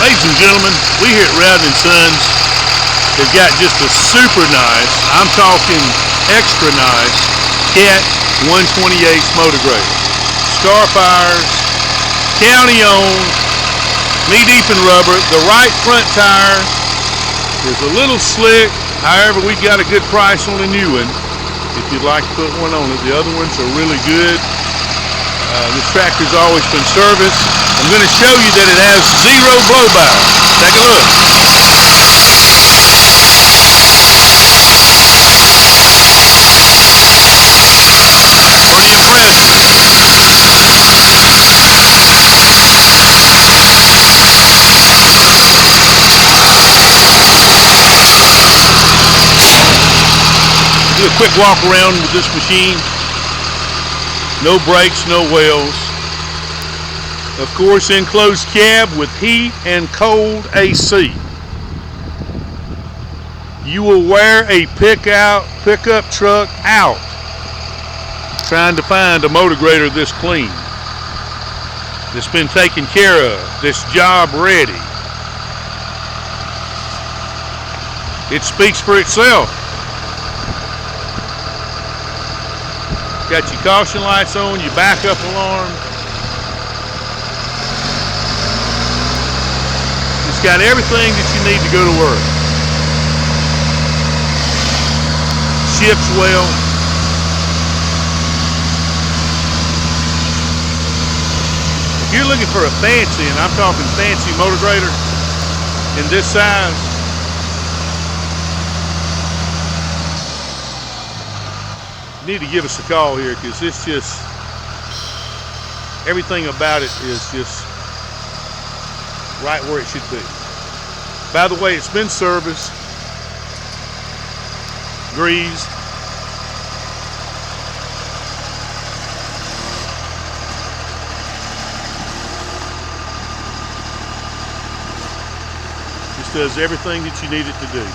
Ladies and gentlemen, we here at Rowden & Sons, they've got just a super nice, I'm talking extra nice, Cat 128 motor grader. Star Fires, county owned, knee deep in rubber. The right front tire is a little slick, however we got a good price on a new one if you'd like to put one on it. The other ones are really good. This tractor's always been serviced. I'm going to show you that it has zero blow by. Take a look. Pretty impressive. Do a quick walk around with this machine. No brakes, no wheels. Of course, enclosed cab with heat and cold AC. You will wear a pickup truck out trying to find a motor grader this clean, that's been taken care of, this job ready. It speaks for itself. Got your caution lights on, your backup alarm. It's got everything that you need to go to work. Ships well. If you're looking for a fancy, and I'm talking fancy motor grader in this size, you need to give us a call here, because it's just, everything about it is just right where it should be. By the way, it's been serviced, greased. Just does everything that you need it to do.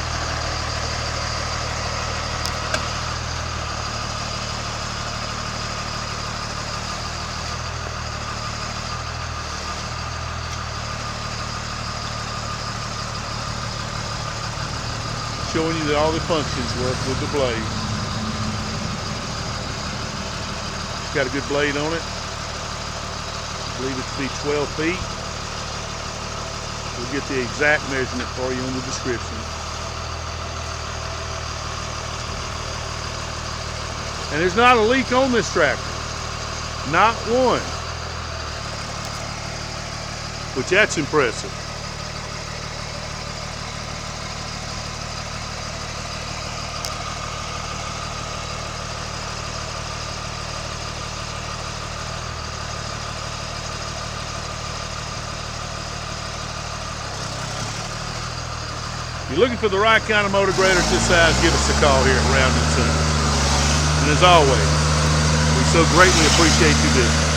Showing you that all the functions work with the blade. It's got a good blade on it. I believe it to be 12 feet. We'll get the exact measurement for you in the description. And there's not a leak on this tractor. Not one. Which, that's impressive. If you're looking for the right kind of motor grader at this size, give us a call here at Rowden & Sons. And as always, we so greatly appreciate you visiting.